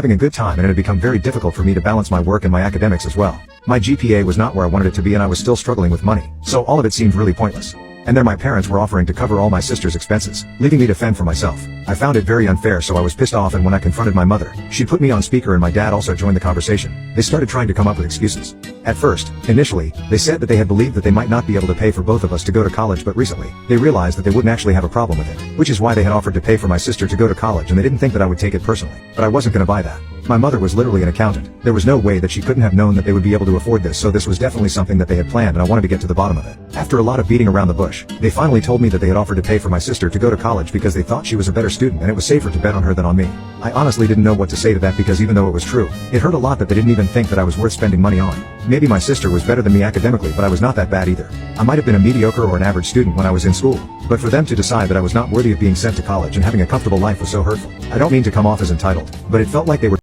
having a good time, and it had become very difficult for me to balance my work and my academics as well. My GPA was not where I wanted it to be, and I was still struggling with money, so all of it seemed really pointless. And there my parents were offering to cover all my sister's expenses, leaving me to fend for myself. I found it very unfair, so I was pissed off, and when I confronted my mother, she put me on speaker and my dad also joined the conversation. They started trying to come up with excuses. At first, initially, they said that they had believed that they might not be able to pay for both of us to go to college, but recently, they realized that they wouldn't actually have a problem with it, which is why they had offered to pay for my sister to go to college, and they didn't think that I would take it personally. But I wasn't gonna buy that. My mother was literally an accountant. There was no way that she couldn't have known that they would be able to afford this, so this was definitely something that they had planned, and I wanted to get to the bottom of it. After a lot of beating around the bush, they finally told me that they had offered to pay for my sister to go to college because they thought she was a better student and it was safer to bet on her than on me. I honestly didn't know what to say to that, because even though it was true, it hurt a lot that they didn't even think that I was worth spending money on. Maybe my sister was better than me academically, but I was not that bad either. I might have been a mediocre or an average student when I was in school, but for them to decide that I was not worthy of being sent to college and having a comfortable life was so hurtful. I don't mean to come off as entitled, but it felt like they were